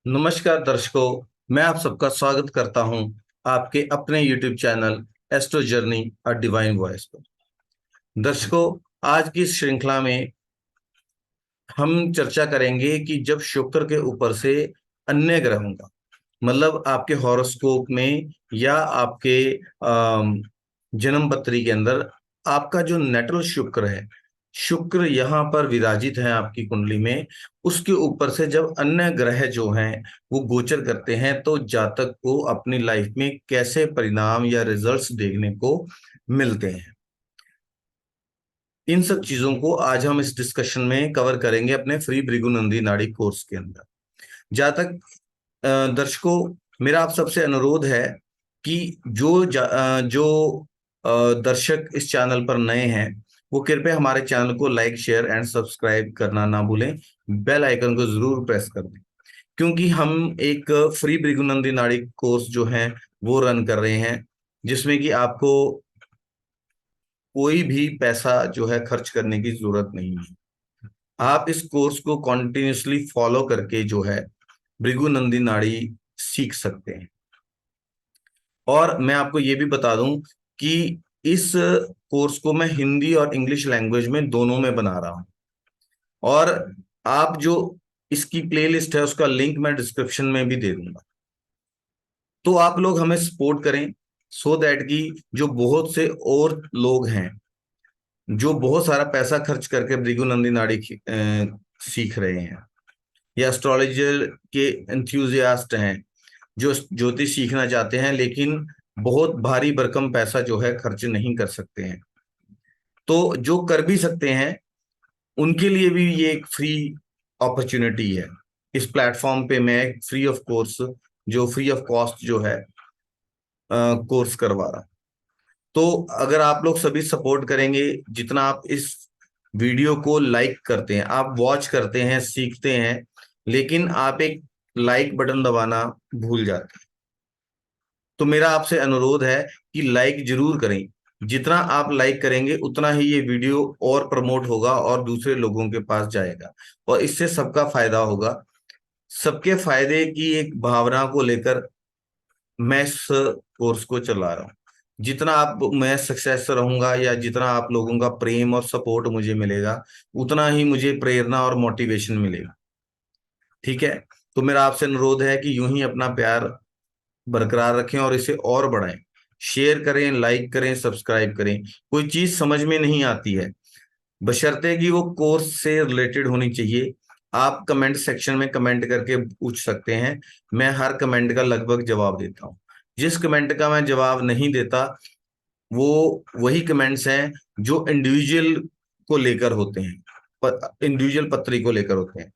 नमस्कार दर्शकों, मैं आप सबका स्वागत करता हूं आपके अपने YouTube channel astro journey a divine voice पर। दर्शकों, आज की इस श्रृंखला में हम चर्चा करेंगे कि जब शुक्र के ऊपर से अन्य ग्रहों का मतलब आपके हॉरोस्कोप में या आपके जन्म पत्री के अंदर आपका जो नेटल शुक्र है, शुक्र यहाँ पर विराजित है आपकी कुंडली में। उसके ऊपर से जब अन्य ग्रह जो हैं वो गोचर करते हैं तो जातक को अपनी लाइफ में कैसे परिणाम या रिजल्ट्स देखने को मिलते हैं, इन सब चीजों को आज हम इस डिस्कशन में कवर करेंगे अपने फ्री भृगुनंदी नाड़ी कोर्स के अंदर। जातक दर्शकों, मेरा आप सबसे अनुरोध है कि जो दर्शक इस चैनल पर नए हैं वो कृपया हमारे चैनल को लाइक शेयर एंड सब्सक्राइब करना ना भूलें। बेल आइकन को जरूर प्रेस कर दें, क्योंकि हम एक फ्री भृगुनंदी नाड़ी कोर्स जो है वो रन कर रहे हैं, जिसमें कि आपको कोई भी पैसा जो है खर्च करने की जरूरत नहीं है। आप इस कोर्स को कॉन्टिन्यूसली फॉलो करके जो है भृगुनंदी नाड़ी सीख सकते हैं। और मैं आपको ये भी बता दूं कि इस कोर्स को मैं हिंदी और इंग्लिश लैंग्वेज में दोनों में बना रहा हूं। और आप जो इसकी प्लेलिस्ट है उसका लिंक मैं डिस्क्रिप्शन में भी दे दूंगा। तो आप लोग हमें सपोर्ट करें, सो दैट कि जो बहुत से और लोग हैं जो बहुत सारा पैसा खर्च करके भृगुनंदी नाड़ी सीख रहे हैं, या एस्ट्रोलॉजर के एंथुजियास्ट हैं जो ज्योतिष सीखना चाहते हैं लेकिन बहुत भारी भरकम पैसा जो है खर्च नहीं कर सकते हैं, तो जो कर भी सकते हैं उनके लिए भी ये एक फ्री अपॉर्चुनिटी है। इस प्लेटफॉर्म पे मैं फ्री ऑफ कोर्स, जो फ्री ऑफ कॉस्ट जो है कोर्स करवा रहा हूं। तो अगर आप लोग सभी सपोर्ट करेंगे, जितना आप इस वीडियो को लाइक करते हैं, आप वॉच करते हैं, सीखते हैं, लेकिन आप एक लाइक बटन दबाना भूल जाते हैं, तो मेरा आपसे अनुरोध है कि लाइक जरूर करें। जितना आप लाइक करेंगे उतना ही ये वीडियो और प्रमोट होगा और दूसरे लोगों के पास जाएगा, और इससे सबका फायदा होगा। सबके फायदे की एक भावना को लेकर मैं इस कोर्स को चला रहा हूँ। जितना आप मैं सक्सेस रहूंगा या जितना आप लोगों का प्रेम और सपोर्ट मुझे मिलेगा, उतना ही मुझे प्रेरणा और मोटिवेशन मिलेगा। ठीक है? तो मेरा आपसे अनुरोध है कि यूं ही अपना प्यार बरकरार रखें और इसे और बढ़ाएं। शेयर करें, लाइक करें, सब्सक्राइब करें। कोई चीज समझ में नहीं आती है, बशर्ते कि वो कोर्स से रिलेटेड होनी चाहिए, आप कमेंट सेक्शन में कमेंट करके पूछ सकते हैं। मैं हर कमेंट का लगभग जवाब देता हूँ। जिस कमेंट का मैं जवाब नहीं देता वो वही कमेंट्स हैं जो इंडिविजुअल को लेकर होते हैं, इंडिविजुअल पत्री को लेकर होते हैं।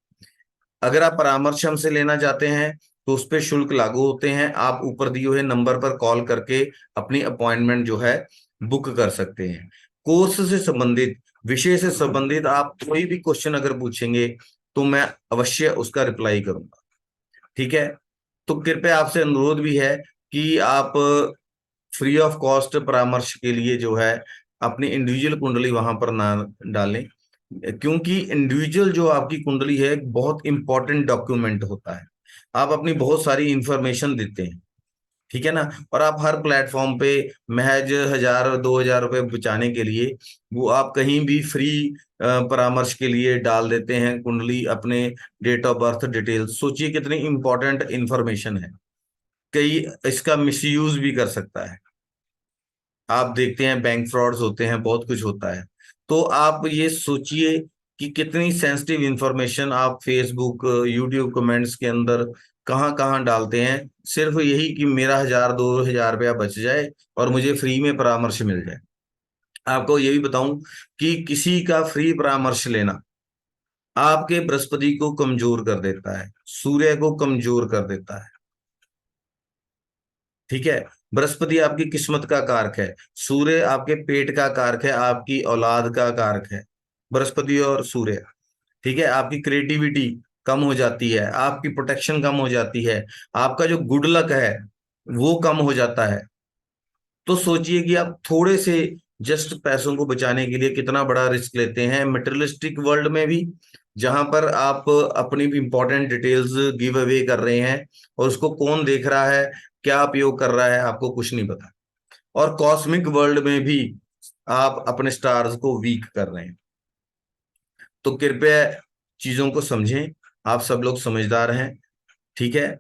अगर आप परामर्श हमसे लेना चाहते हैं तो उस पर शुल्क लागू होते हैं। आप ऊपर दिए हुए नंबर पर कॉल करके अपनी अपॉइंटमेंट जो है बुक कर सकते हैं। कोर्स से संबंधित, विषय से संबंधित आप कोई भी क्वेश्चन अगर पूछेंगे तो मैं अवश्य उसका रिप्लाई करूंगा। ठीक है? तो कृपया आपसे अनुरोध भी है कि आप फ्री ऑफ कॉस्ट परामर्श के लिए जो है अपनी इंडिविजुअल कुंडली वहां पर ना डालें, क्योंकि इंडिविजुअल जो आपकी कुंडली है एक बहुत इंपॉर्टेंट डॉक्यूमेंट होता है। आप अपनी बहुत सारी इंफॉर्मेशन देते हैं, ठीक है ना? और आप हर प्लेटफॉर्म पे महज 1000 2000 रुपए बचाने के लिए वो आप कहीं भी फ्री परामर्श के लिए डाल देते हैं कुंडली, अपने डेट ऑफ बर्थ डिटेल। सोचिए कितनी इंपॉर्टेंट इंफॉर्मेशन है। कई इसका मिसयूज भी कर सकता है। आप देखते हैं बैंक फ्रॉड्स होते हैं, बहुत कुछ होता है। तो आप ये सोचिए कि कितनी सेंसिटिव इंफॉर्मेशन आप फेसबुक, यूट्यूब कमेंट्स के अंदर कहाँ कहाँ डालते हैं, सिर्फ यही कि मेरा 1000 2000 रुपया बच जाए और मुझे फ्री में परामर्श मिल जाए। आपको ये भी बताऊं कि किसी का फ्री परामर्श लेना आपके बृहस्पति को कमजोर कर देता है, सूर्य को कमजोर कर देता है। ठीक है? बृहस्पति आपकी किस्मत का कारक है, सूर्य आपके पेट का कारक है, आपकी औलाद का कारक है, बृहस्पति और सूर्य। ठीक है? आपकी क्रिएटिविटी कम हो जाती है, आपकी प्रोटेक्शन कम हो जाती है, आपका जो गुड लक है वो कम हो जाता है। तो सोचिए कि आप थोड़े से जस्ट पैसों को बचाने के लिए कितना बड़ा रिस्क लेते हैं, मटेरियलिस्टिक वर्ल्ड में भी जहां पर आप अपनी भी इंपॉर्टेंट डिटेल्स गिव अवे कर रहे हैं, और उसको कौन देख रहा है, क्या उपयोग कर रहा है, आपको कुछ नहीं पता। और कॉस्मिक वर्ल्ड में भी आप अपने स्टार्स को वीक कर रहे हैं। तो कृपया चीजों को समझें, आप सब लोग समझदार हैं, ठीक है।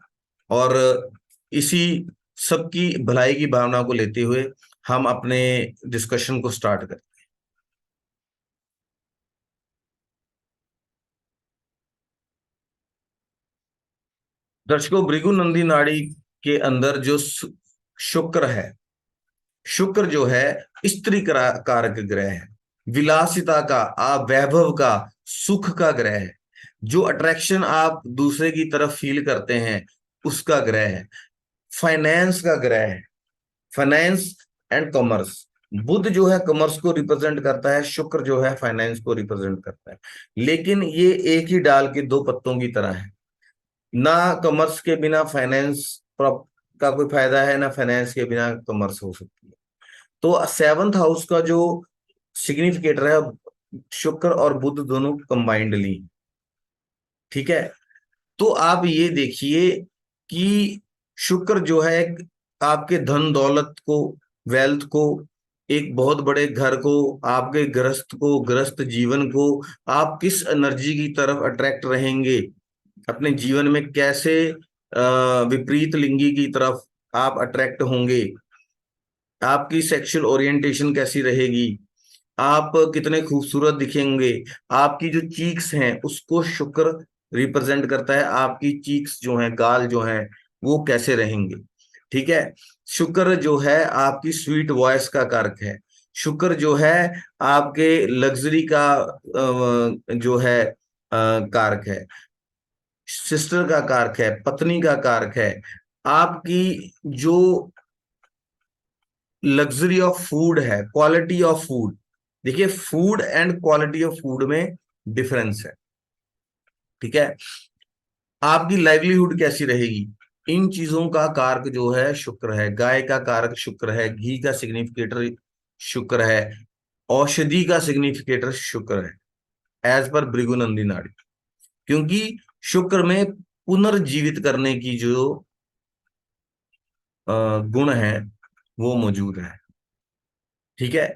और इसी सबकी भलाई की भावना को लेते हुए हम अपने डिस्कशन को स्टार्ट करें। दर्शकों, भृगु नंदी नाड़ी के अंदर जो शुक्र है, शुक्र जो है स्त्री कारक ग्रह है, विलासिता का, आप वैभव का, सुख का ग्रह है। जो अट्रैक्शन आप दूसरे की तरफ फील करते हैं उसका ग्रह है, फाइनेंस का ग्रह है, फाइनेंस एंड कॉमर्स। बुध जो है कॉमर्स को रिप्रेजेंट करता है, शुक्र जो है फाइनेंस को रिप्रेजेंट करता है। लेकिन ये एक ही डाल के दो पत्तों की तरह है। ना कॉमर्स के बिना फाइनेंस का कोई फायदा है, ना फाइनेंस के बिना कॉमर्स हो सकती है। तो सेवंथ हाउस का जो सिग्निफिकेटर है, शुक्र और बुध दोनों कंबाइंडली, ठीक है। तो आप ये देखिए कि शुक्र जो है आपके धन दौलत को, वेल्थ को, एक बहुत बड़े घर को, आपके गृहस्थ को, गृहस्थ जीवन को, आप किस एनर्जी की तरफ अट्रैक्ट रहेंगे, अपने जीवन में कैसे विपरीत लिंगी की तरफ आप अट्रैक्ट होंगे, आपकी सेक्सुअल ओरिएंटेशन कैसी रहेगी, आप कितने खूबसूरत दिखेंगे, आपकी जो चीक्स हैं उसको शुक्र रिप्रेजेंट करता है, आपकी चीक्स जो हैं, गाल जो हैं, वो कैसे रहेंगे, ठीक है। शुक्र जो है आपकी स्वीट वॉइस का कारक है। शुक्र जो है आपके लग्जरी का जो है कारक है, सिस्टर का कारक है, पत्नी का कारक है, आपकी जो लग्जरी ऑफ फूड है, क्वालिटी ऑफ फूड। देखिए, food and quality of food में डिफरेंस है, ठीक है। आपकी लाइवलीहुड कैसी रहेगी, इन चीजों का कारक जो है शुक्र है। गाय का कारक शुक्र है, घी का सिग्निफिकेटर शुक्र है, औषधि का सिग्निफिकेटर शुक्र है, एज पर भृगुनंदी नाड़ी। क्योंकि शुक्र में पुनर्जीवित करने की जो गुण है वो मौजूद है, ठीक है।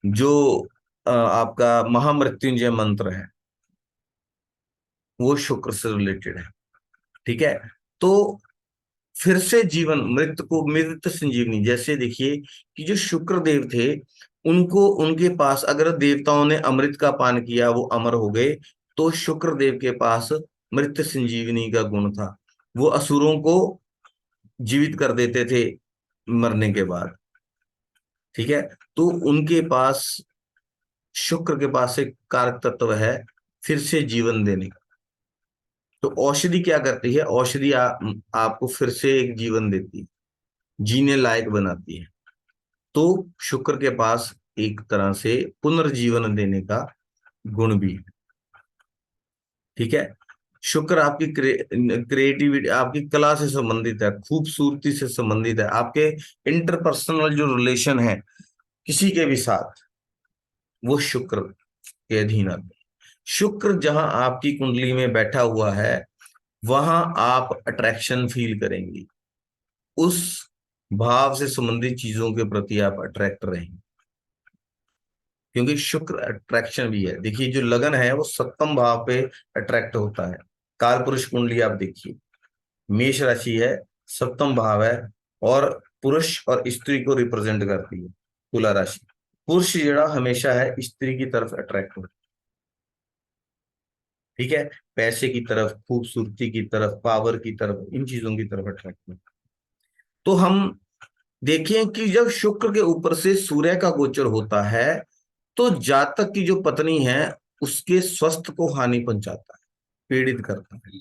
जो आपका महामृत्युंजय मंत्र है वो शुक्र से रिलेटेड है, ठीक है। तो फिर से जीवन, मृत को मृत संजीवनी, जैसे देखिए कि जो शुक्र देव थे, उनको, उनके पास अगर देवताओं ने अमृत का पान किया वो अमर हो गए, तो शुक्र देव के पास मृत संजीवनी का गुण था। वो असुरों को जीवित कर देते थे मरने के बाद, ठीक है। तो उनके पास, शुक्र के पास एक कारक तत्व है फिर से जीवन देने का। तो औषधि क्या करती है, औषधि आपको फिर से एक जीवन देती है, जीने लायक बनाती है। तो शुक्र के पास एक तरह से पुनर्जीवन देने का गुण भी है, ठीक है। शुक्र आपकी क्रिएटिविटी, आपकी कला से संबंधित है, खूबसूरती से संबंधित है, आपके इंटरपर्सनल जो रिलेशन है किसी के भी साथ, वो शुक्र के अधीन आते हैं। शुक्र जहां आपकी कुंडली में बैठा हुआ है वहां आप अट्रैक्शन फील करेंगी, उस भाव से संबंधित चीजों के प्रति आप अट्रैक्ट रहेंगे, क्योंकि शुक्र अट्रैक्शन भी है। देखिए, जो लगन है वो सप्तम भाव पे अट्रैक्ट होता है। काल पुरुष कुंडली आप देखिए, मेष राशि है, सप्तम भाव है, और पुरुष और स्त्री को रिप्रेजेंट करती है तुला राशि। पुरुष जड़ा हमेशा है स्त्री की तरफ अट्रैक्ट होता है, ठीक है, पैसे की तरफ, खूबसूरती की तरफ, पावर की तरफ, इन चीजों की तरफ अट्रैक्ट होता है। तो हम देखें कि जब शुक्र के ऊपर से सूर्य का गोचर होता है तो जातक की जो पत्नी है उसके स्वास्थ्य को हानि पहुंचाता है, पीड़ित करता है।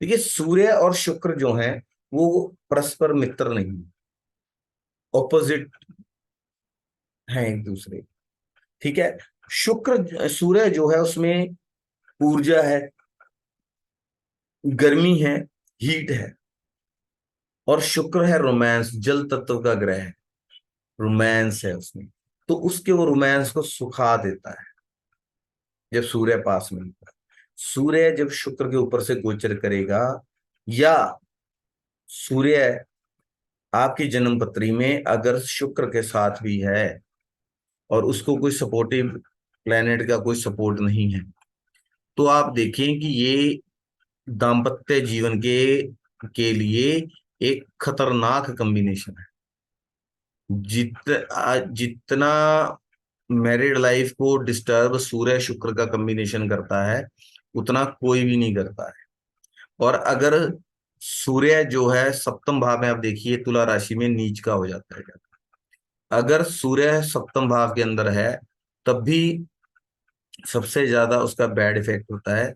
देखिए, सूर्य और शुक्र जो है वो परस्पर मित्र नहीं, ऑपोजिट है एक दूसरे, ठीक है। शुक्र, सूर्य जो है उसमें ऊर्जा है, गर्मी है, हीट है, और शुक्र है रोमांस, जल तत्व का ग्रह है, रोमांस है उसमें। तो उसके वो रोमांस को सुखा देता है जब सूर्य पास में होता है। सूर्य जब शुक्र के ऊपर से गोचर करेगा, या सूर्य आपकी जन्म पत्री में अगर शुक्र के साथ भी है और उसको कोई सपोर्टिव प्लेनेट का कोई सपोर्ट नहीं है, तो आप देखें कि ये दाम्पत्य जीवन के लिए एक खतरनाक कॉम्बिनेशन है। जितना मैरिड लाइफ को डिस्टर्ब सूर्य शुक्र का कॉम्बिनेशन करता है, उतना कोई भी नहीं करता है। और अगर सूर्य जो है सप्तम भाव में, आप देखिए तुला राशि में नीच का हो जाता है। अगर सूर्य सप्तम भाव के अंदर है, तब भी सबसे ज्यादा उसका बैड इफेक्ट होता है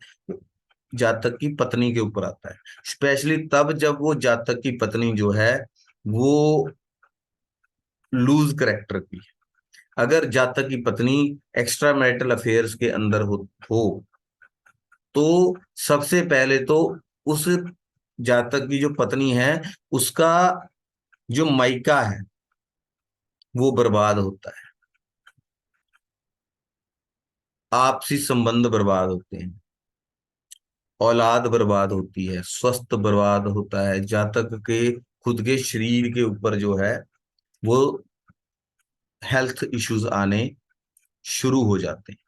जातक की पत्नी के ऊपर आता है। स्पेशली तब जब वो जातक की पत्नी जो है वो लूज करेक्टर की है। अगर जातक की पत्नी एक्स्ट्रा मैरिटल अफेयर्स के अंदर हो तो सबसे पहले तो उस जातक की जो पत्नी है, उसका जो मायका है वो बर्बाद होता है, आपसी संबंध बर्बाद होते हैं, औलाद बर्बाद होती है, स्वास्थ्य बर्बाद होता है, जातक के खुद के शरीर के ऊपर जो है वो हेल्थ इश्यूज आने शुरू हो जाते हैं।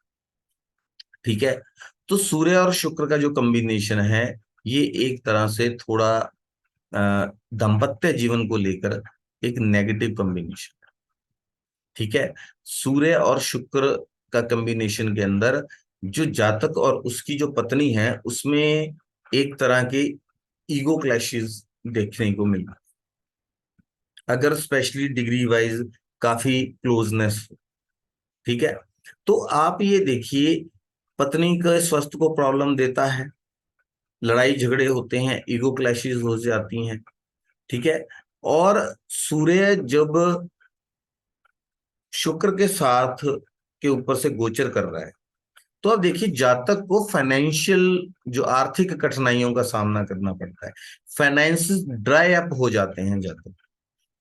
ठीक है। तो सूर्य और शुक्र का जो कॉम्बिनेशन है, ये एक तरह से थोड़ा दाम्पत्य जीवन को लेकर एक नेगेटिव कॉम्बिनेशन। ठीक है। सूर्य और शुक्र का कॉम्बिनेशन के अंदर जो जातक और उसकी जो पत्नी है, उसमें एक तरह के ईगो क्लैशेस देखने को मिलता है, अगर स्पेशली डिग्री वाइज काफी क्लोजनेस। ठीक है। तो आप ये देखिए, पत्नी के स्वास्थ्य को प्रॉब्लम देता है, लड़ाई झगड़े होते हैं, ईगो क्लैशेस हो जाती हैं। ठीक है। और सूर्य जब शुक्र के साथ के ऊपर से गोचर कर रहा है, तो अब देखिए जातक को फाइनेंशियल जो आर्थिक कठिनाइयों का सामना करना पड़ता है, फाइनेंस ड्राई अप हो जाते हैं जातक,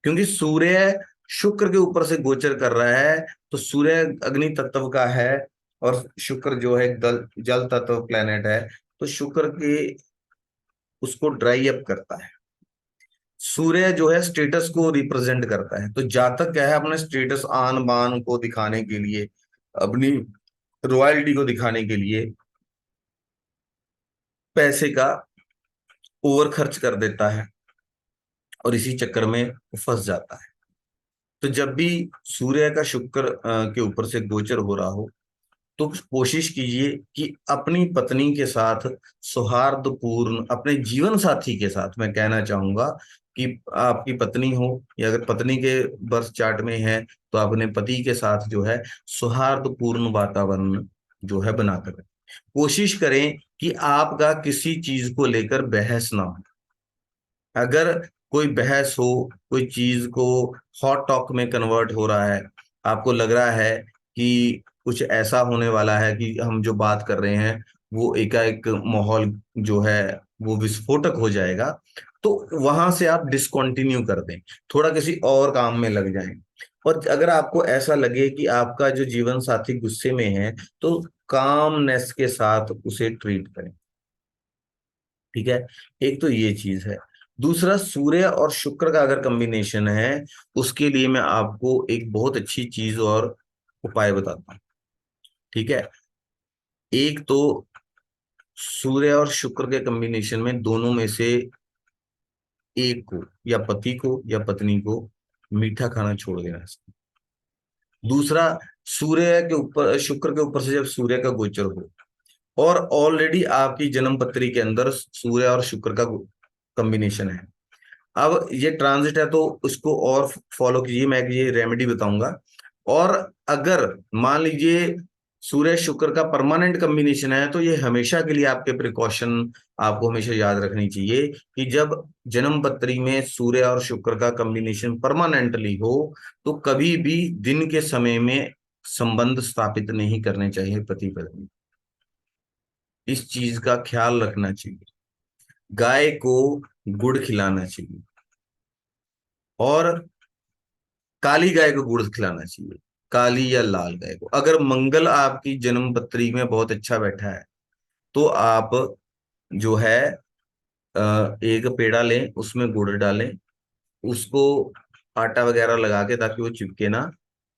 क्योंकि सूर्य शुक्र के ऊपर से गोचर कर रहा है। तो सूर्य अग्नि तत्व का है और शुक्र जो है जल तत्व प्लेनेट है, तो शुक्र के उसको ड्राई अप करता है। सूर्य जो है स्टेटस को रिप्रेजेंट करता है, तो जातक क्या है, अपने स्टेटस आन बान को दिखाने के लिए, अपनी रॉयल्टी को दिखाने के लिए पैसे का ओवर खर्च कर देता है और इसी चक्कर में फंस जाता है। तो जब भी सूर्य का शुक्र के ऊपर से गोचर हो रहा हो, तो कोशिश कीजिए कि अपनी पत्नी के साथ सौहार्दपूर्ण, अपने जीवन साथी के साथ, मैं कहना चाहूंगा कि आपकी पत्नी हो या अगर पत्नी के बर्थ चार्ट में है, तो अपने पति के साथ जो है सौहार्दपूर्ण वातावरण जो है बनाकर रखें। कोशिश करें कि आपका किसी चीज को लेकर बहस ना हो। अगर कोई बहस हो, कोई चीज को हॉट टॉक में कन्वर्ट हो रहा है, आपको लग रहा है कि कुछ ऐसा होने वाला है कि हम जो बात कर रहे हैं वो एकाएक माहौल जो है वो विस्फोटक हो जाएगा, तो वहां से आप डिसकंटिन्यू कर दें, थोड़ा किसी और काम में लग जाएं। और अगर आपको ऐसा लगे कि आपका जो जीवन साथी गुस्से में है, तो कामनेस के साथ उसे ट्रीट करें। ठीक है। एक तो ये चीज है। दूसरा, सूर्य और शुक्र का अगर कॉम्बिनेशन है, उसके लिए मैं आपको एक बहुत अच्छी चीज और उपाय बताता हूँ। ठीक है। एक तो सूर्य और शुक्र के कॉम्बिनेशन में दोनों में से एक को, या पति को या पत्नी को, मीठा खाना छोड़ देना चाहिए। दूसरा, सूर्य के ऊपर शुक्र के ऊपर से जब सूर्य का गोचर हो और ऑलरेडी आपकी जन्म पत्री के अंदर सूर्य और शुक्र का कॉम्बिनेशन है, अब ये ट्रांजिट है तो उसको और फॉलो कीजिए, मैं ये रेमेडी बताऊंगा। और अगर मान लीजिए सूर्य शुक्र का परमानेंट कॉम्बिनेशन है, तो ये हमेशा के लिए आपके प्रिकॉशन आपको हमेशा याद रखनी चाहिए कि जब जन्म पत्री में सूर्य और शुक्र का कॉम्बिनेशन परमानेंटली हो, तो कभी भी दिन के समय में संबंध स्थापित नहीं करने चाहिए पति पत्नी। इस चीज का ख्याल रखना चाहिए। गाय को गुड़ खिलाना चाहिए, और काली गाय को गुड़ खिलाना चाहिए, काली या लाल गाय को। अगर मंगल आपकी जन्म पत्री में बहुत अच्छा बैठा है, तो आप जो है एक पेड़ा लें, उसमें गुड़ डालें, उसको आटा वगैरह लगा के, ताकि वो चिपके ना,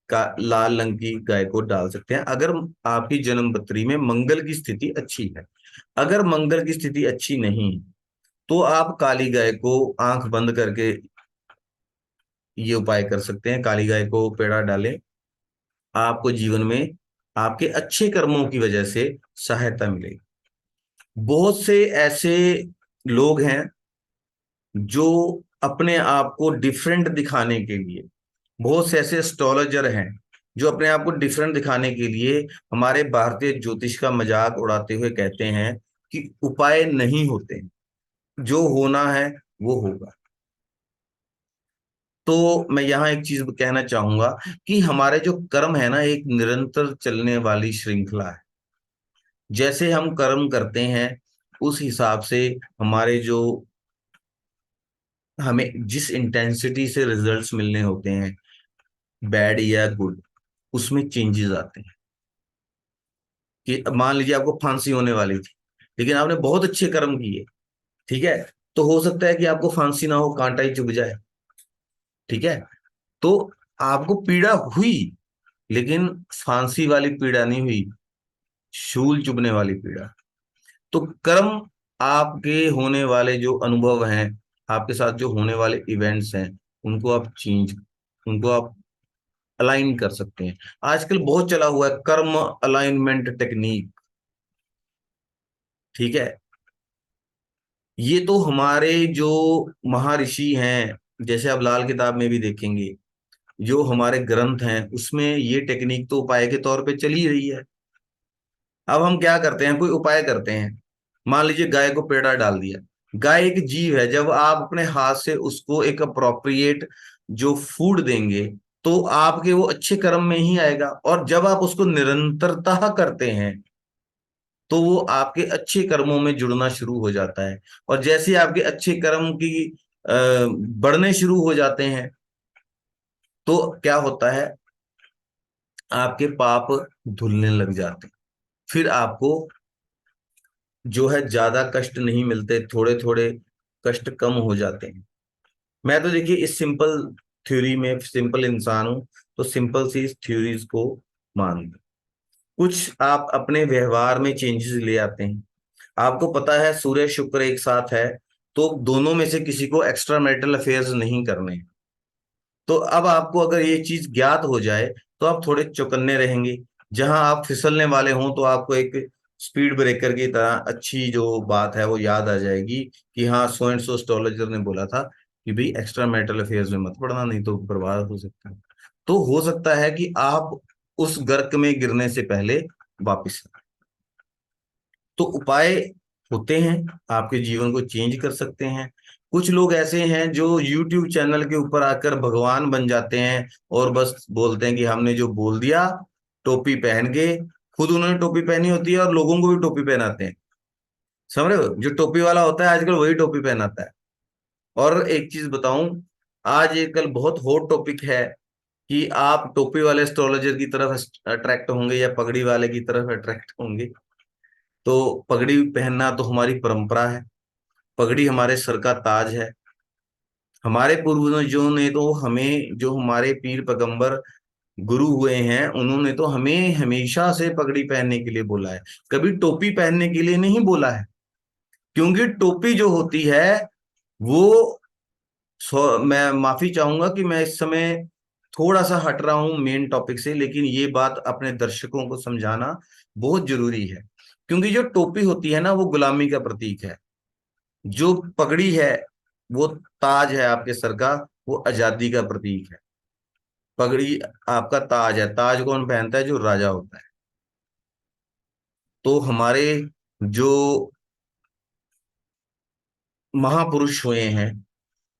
का लाल रंग की गाय को डाल सकते हैं अगर आपकी जन्म पत्री में मंगल की स्थिति अच्छी है। अगर मंगल की स्थिति अच्छी नहीं, तो आप काली गाय को आंख बंद करके ये उपाय कर सकते हैं। काली गाय को पेड़ा डालें, आपको जीवन में आपके अच्छे कर्मों की वजह से सहायता मिलेगी। बहुत से ऐसे लोग हैं जो अपने आप को डिफरेंट दिखाने के लिए, बहुत से ऐसे एस्ट्रोलॉजर हैं जो अपने आप को डिफरेंट दिखाने के लिए हमारे भारतीय ज्योतिष का मजाक उड़ाते हुए कहते हैं कि उपाय नहीं होते, जो होना है वो होगा। तो मैं यहाँ एक चीज कहना चाहूंगा कि हमारे जो कर्म है ना, एक निरंतर चलने वाली श्रृंखला है। जैसे हम कर्म करते हैं, उस हिसाब से हमारे जो, हमें जिस इंटेंसिटी से रिजल्ट्स मिलने होते हैं, बैड या गुड, उसमें चेंजेस आते हैं। कि अब मान लीजिए आपको फांसी होने वाली थी, लेकिन आपने बहुत अच्छे कर्म किए, ठीक है, तो हो सकता है कि आपको फांसी ना हो, कांटा ही चुभ जाए, ठीक है। तो आपको पीड़ा हुई, लेकिन फांसी वाली पीड़ा नहीं हुई, शूल चुभने वाली पीड़ा। तो कर्म, आपके होने वाले जो अनुभव हैं, आपके साथ जो होने वाले इवेंट्स हैं, उनको आप चेंज, उनको आप अलाइन कर सकते हैं। आजकल बहुत चला हुआ है कर्म अलाइनमेंट टेक्निक, ठीक है। ये तो हमारे जो महर्षि हैं, जैसे आप लाल किताब में भी देखेंगे, जो हमारे ग्रंथ हैं, उसमें ये टेक्निक तो उपाय के तौर पे चली रही है। अब हम क्या करते हैं, कोई उपाय करते हैं, मान लीजिए गाय को पेड़ा डाल दिया। गाय एक जीव है, जब आप अपने हाथ से उसको एक अप्रोप्रिएट जो फूड देंगे, तो आपके वो अच्छे कर्म में ही आएगा। और जब आप उसको निरंतरता करते हैं, तो वो आपके अच्छे कर्मों में जुड़ना शुरू हो जाता है। और जैसे आपके अच्छे कर्म की बढ़ने शुरू हो जाते हैं, तो क्या होता है, आपके पाप धुलने लग जाते हैं। फिर आपको जो है ज्यादा कष्ट नहीं मिलते, थोड़े थोड़े कष्ट कम हो जाते हैं। मैं तो देखिए इस सिंपल थ्योरी में सिंपल इंसान हूं, तो सिंपल सी थ्योरीज को मान लो। कुछ आप अपने व्यवहार में चेंजेस ले आते हैं। आपको पता है सूर्य शुक्र एक साथ है, तो दोनों में से किसी को एक्स्ट्रा मैरिटल अफेयर्स नहीं करने हैं। तो अब आपको अगर ये चीज ज्ञात हो जाए, तो आप थोड़े चौकन्ने रहेंगे। जहां आप फिसलने वाले हों, तो आपको एक स्पीड ब्रेकर की तरह अच्छी जो बात है वो याद आ जाएगी कि हाँ, सो एंड सो एस्ट्रोलॉजर ने बोला था कि भाई एक्स्ट्रा मैरिटल अफेयर्स में मत पड़ना, नहीं तो बर्बाद हो सकता है। तो हो सकता है कि आप उस गर्क में गिरने से पहले वापिस आए। तो उपाय होते हैं, आपके जीवन को चेंज कर सकते हैं। कुछ लोग ऐसे हैं जो YouTube चैनल के ऊपर आकर भगवान बन जाते हैं, और बस बोलते हैं कि हमने जो बोल दिया, टोपी पहन के, खुद उन्होंने टोपी पहनी होती है और लोगों को भी टोपी पहनाते हैं। समझ रहे हो, जो टोपी वाला होता है आजकल वही टोपी पहनाता है। और एक चीज बताऊं, आज एक कल बहुत हॉट टॉपिक है कि आप टोपी वाले एस्ट्रोलॉजर की तरफ अट्रैक्ट होंगे या पगड़ी वाले की तरफ अट्रैक्ट होंगे। तो पगड़ी पहनना तो हमारी परंपरा है, पगड़ी हमारे सर का ताज है। हमारे पूर्वजों ने तो हमें, जो हमारे पीर पैगंबर गुरु हुए हैं, उन्होंने तो हमें हमेशा से पगड़ी पहनने के लिए बोला है, कभी टोपी पहनने के लिए नहीं बोला है। क्योंकि टोपी जो होती है वो, मैं माफी चाहूंगा कि मैं इस समय थोड़ा सा हट रहा हूं मेन टॉपिक से, लेकिन ये बात अपने दर्शकों को समझाना बहुत जरूरी है। क्योंकि जो टोपी होती है ना, वो गुलामी का प्रतीक है। जो पगड़ी है, वो ताज है आपके सर का, वो आजादी का प्रतीक है। पगड़ी आपका ताज है। ताज कौन पहनता है? जो राजा होता है। तो हमारे जो महापुरुष हुए हैं,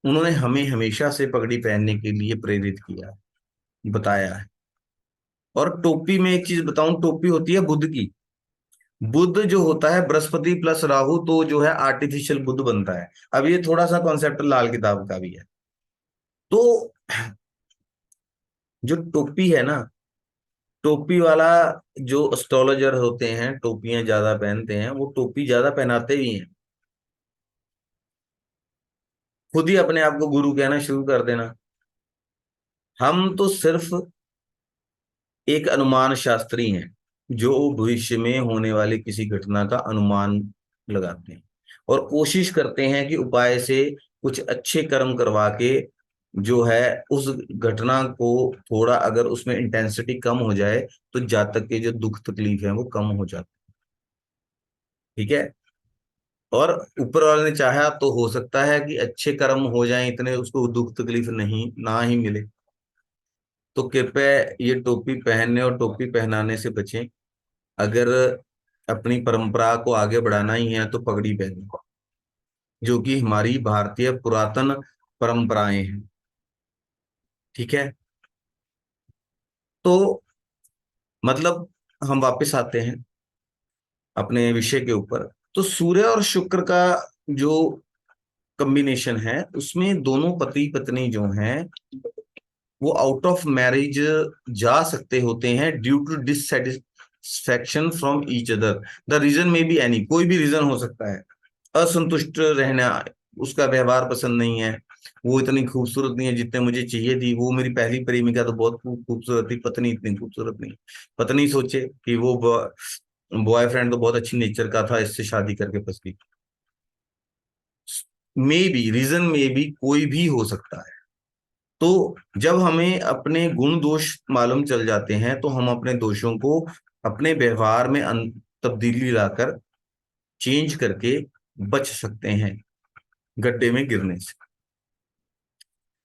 उन्होंने हमें हमेशा से पगड़ी पहनने के लिए प्रेरित किया, बताया है। और टोपी में एक चीज बताऊं, टोपी होती है बुद्ध की। बुद्ध जो होता है बृहस्पति प्लस राहु, तो जो है आर्टिफिशियल बुद्ध बनता है। अब ये थोड़ा सा कॉन्सेप्ट लाल किताब का भी है। तो जो टोपी है ना, टोपी वाला जो एस्ट्रोलॉजर होते हैं, टोपियां ज्यादा पहनते हैं, वो टोपी ज्यादा पहनाते भी हैं। खुद ही अपने आप को गुरु कहना शुरू कर देना। हम तो सिर्फ एक अनुमान शास्त्री हैं, जो भविष्य में होने वाली किसी घटना का अनुमान लगाते हैं और कोशिश करते हैं कि उपाय से कुछ अच्छे कर्म करवा के जो है उस घटना को थोड़ा, अगर उसमें इंटेंसिटी कम हो जाए तो जातक के जो दुख तकलीफ है वो कम हो जाती। ठीक है। और ऊपर वाले ने चाहा तो हो सकता है कि अच्छे कर्म हो जाएं, इतने उसको दुख तकलीफ नहीं ना ही मिले। तो कृपया ये टोपी पहनने और टोपी पहनाने से बचें। अगर अपनी परंपरा को आगे बढ़ाना ही है तो पगड़ी पहने, जो कि हमारी भारतीय पुरातन परंपराएं हैं। ठीक है। तो मतलब हम वापस आते हैं अपने विषय के ऊपर। तो सूर्य और शुक्र का जो कॉम्बिनेशन है, उसमें दोनों पति पत्नी जो हैं वो आउट ऑफ मैरिज जा सकते होते हैं due to dissatisfaction from each other. The reason may be any, कोई भी रीजन हो सकता है। असंतुष्ट रहना, उसका व्यवहार पसंद नहीं है, वो इतनी खूबसूरत नहीं है जितने मुझे चाहिए थी, वो मेरी पहली प्रेमिका तो बहुत खूबसूरत थी, पत्नी इतनी खूबसूरत नहीं। पत्नी सोचे कि वो बॉयफ्रेंड तो बहुत अच्छी नेचर का था, इससे शादी करके फंस गई। मे बी रीजन में भी कोई भी हो सकता है। तो जब हमें अपने गुण दोष मालूम चल जाते हैं तो हम अपने दोषों को अपने व्यवहार में तब्दीली लाकर चेंज करके बच सकते हैं गड्ढे में गिरने से।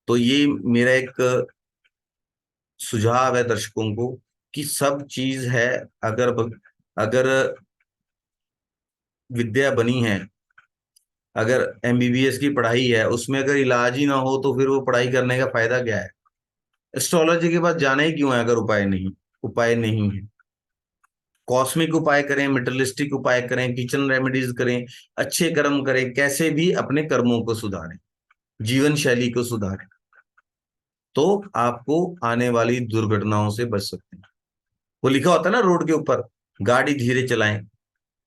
तो ये मेरा एक सुझाव है दर्शकों को कि सब चीज है, अगर अगर विद्या बनी है, अगर एमबीबीएस की पढ़ाई है, उसमें अगर इलाज ही ना हो तो फिर वो पढ़ाई करने का फायदा क्या है? एस्ट्रोलॉजी के पास जाना ही क्यों है अगर उपाय नहीं है? कॉस्मिक उपाय करें, मेटरलिस्टिक उपाय करें, किचन रेमेडीज करें, अच्छे कर्म करें, कैसे भी अपने कर्मों को सुधारें, जीवन शैली को सुधारें, तो आपको आने वाली दुर्घटनाओं से बच सकते हैं। वो लिखा होता है ना रोड के ऊपर, गाड़ी धीरे चलाएं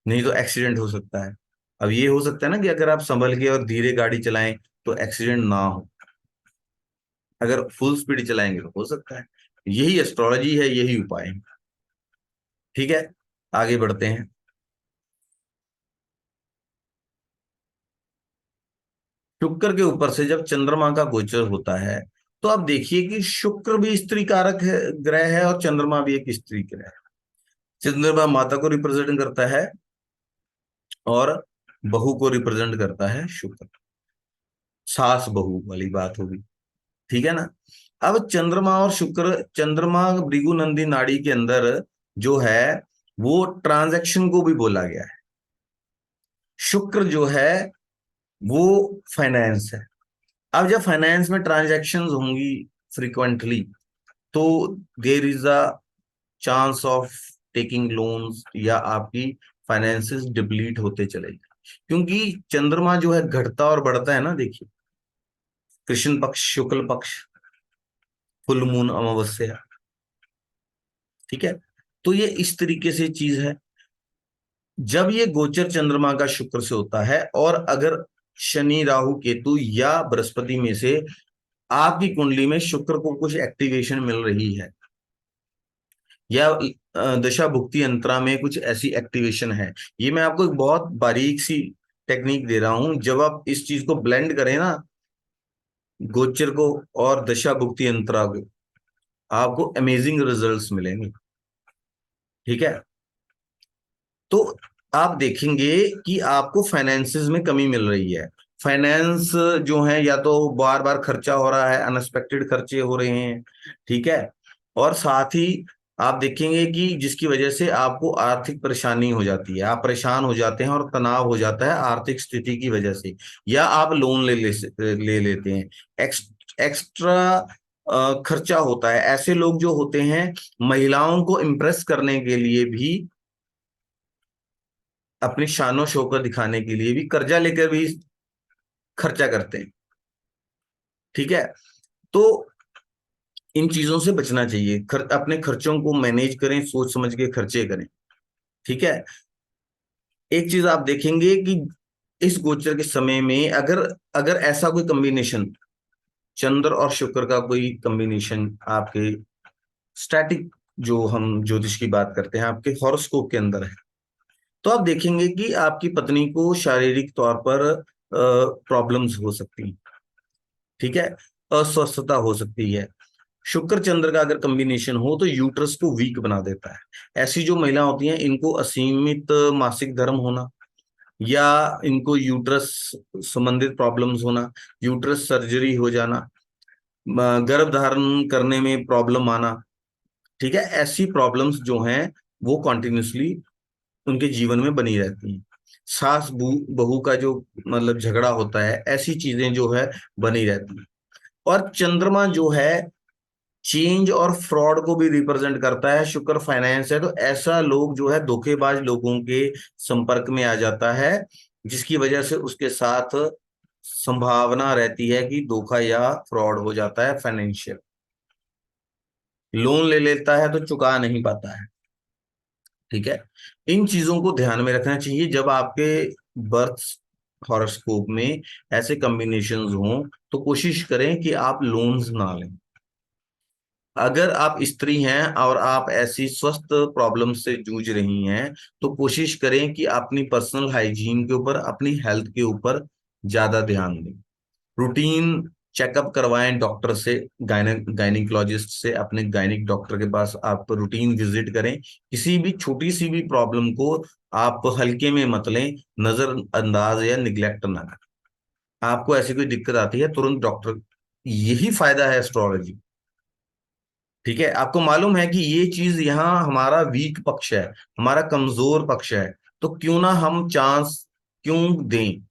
नहीं तो एक्सीडेंट हो सकता है। अब ये हो सकता है ना कि अगर आप संभल के और धीरे गाड़ी चलाएं तो एक्सीडेंट ना हो, अगर फुल स्पीड चलाएंगे तो हो सकता है। यही एस्ट्रोलॉजी है, यही उपाय है। ठीक है, आगे बढ़ते हैं। शुक्र के ऊपर से जब चंद्रमा का गोचर होता है, तो आप देखिए कि शुक्र भी स्त्री कारक है, ग्रह है, और चंद्रमा भी एक स्त्री ग्रह है। चंद्रमा माता को रिप्रेजेंट करता है और बहू को रिप्रेजेंट करता है शुक्र। सास बहू वाली बात होगी। ठीक है ना। अब चंद्रमा और शुक्र, चंद्रमा भृगु नंदी नाड़ी के अंदर जो है वो ट्रांजैक्शन को भी बोला गया है। शुक्र जो है वो फाइनेंस है। अब जब फाइनेंस में ट्रांजैक्शंस होंगी फ्रिक्वेंटली, तो there is a chance of taking loans, या आपकी फाइनेंसेस डिप्लीट होते चले जाए। क्योंकि चंद्रमा जो है घटता और बढ़ता है ना, देखिए, कृष्ण पक्ष, शुक्ल पक्ष, फुल मून, अमावस्या। ठीक है। तो ये इस तरीके से चीज है। जब ये गोचर चंद्रमा का शुक्र से होता है, और अगर शनि राहु केतु या बृहस्पति में से आपकी कुंडली में शुक्र को कुछ एक्टिवेशन मिल रही है, या दशा भुक्ति अंतरा में कुछ ऐसी एक्टिवेशन है, ये मैं आपको एक बहुत बारीक सी टेक्निक दे रहा हूं। जब आप इस चीज को ब्लेंड करें ना, गोचर को और दशा भुक्ति अंतरा को, आपको अमेजिंग रिजल्ट्स मिलेंगे। ठीक है। तो आप देखेंगे कि आपको फाइनेंसेस में कमी मिल रही है। फाइनेंस जो है, या तो बार बार खर्चा हो रहा है, अनएक्सपेक्टेड खर्चे हो रहे हैं। ठीक है। और साथ ही आप देखेंगे कि जिसकी वजह से आपको आर्थिक परेशानी हो जाती है, आप परेशान हो जाते हैं और तनाव हो जाता है आर्थिक स्थिति की वजह से, या आप लोन ले लेते हैं। एक्स्ट्रा खर्चा होता है। ऐसे लोग जो होते हैं, महिलाओं को इम्प्रेस करने के लिए भी, अपनी शानो शौकत दिखाने के लिए भी कर्जा लेकर भी खर्चा करते हैं। ठीक है। तो इन चीजों से बचना चाहिए। अपने खर्चों को मैनेज करें, सोच समझ के खर्चे करें। ठीक है। एक चीज आप देखेंगे कि इस गोचर के समय में अगर अगर ऐसा कोई कॉम्बिनेशन, चंद्र और शुक्र का कोई कॉम्बिनेशन आपके स्टैटिक, जो हम ज्योतिष की बात करते हैं, आपके हॉरोस्कोप के अंदर है, तो आप देखेंगे कि आपकी पत्नी को शारीरिक तौर पर प्रॉब्लम्स हो सकती हैं। ठीक है। अस्वस्थता हो सकती है। शुक्र चंद्र का अगर कॉम्बिनेशन हो तो यूट्रस को वीक बना देता है। ऐसी जो महिला होती हैं, इनको असीमित मासिक धर्म होना, या इनको यूट्रस संबंधित प्रॉब्लम्स होना, यूट्रस सर्जरी हो जाना, गर्भ धारण करने में प्रॉब्लम आना, ठीक है, ऐसी प्रॉब्लम्स जो हैं वो कॉन्टिन्यूसली उनके जीवन में बनी रहती हैं। सास बहू का जो मतलब झगड़ा होता है, ऐसी चीजें जो है बनी रहती हैं। और चंद्रमा जो है चेंज और फ्रॉड को भी रिप्रेजेंट करता है, शुक्र फाइनेंस है, तो ऐसा लोग जो है धोखेबाज लोगों के संपर्क में आ जाता है, जिसकी वजह से उसके साथ संभावना रहती है कि धोखा या फ्रॉड हो जाता है। फाइनेंशियल लोन ले लेता है तो चुका नहीं पाता है। ठीक है। इन चीजों को ध्यान में रखना चाहिए जब आपके बर्थ हॉरोस्कोप में ऐसे कॉम्बिनेशंस हों, तो कोशिश करें कि आप लोन्स ना लें। अगर आप स्त्री हैं और आप ऐसी स्वस्थ प्रॉब्लम से जूझ रही हैं, तो कोशिश करें कि अपनी पर्सनल हाइजीन के ऊपर, अपनी हेल्थ के ऊपर ज्यादा ध्यान दें। रूटीन चेकअप करवाएं डॉक्टर से, गायनिकोलॉजिस्ट से, अपने गायनिक डॉक्टर के पास आप रूटीन विजिट करें। किसी भी छोटी सी भी प्रॉब्लम को आप हल्के में मत लें, नजरअंदाज या निग्लेक्ट ना करें। आपको ऐसी कोई दिक्कत आती है, तुरंत डॉक्टर, यही फायदा है एस्ट्रोलॉजी। ठीक है। आपको मालूम है कि ये चीज यहाँ हमारा वीक पक्ष है, हमारा कमजोर पक्ष है, तो क्यों ना हम चांस क्यों दें।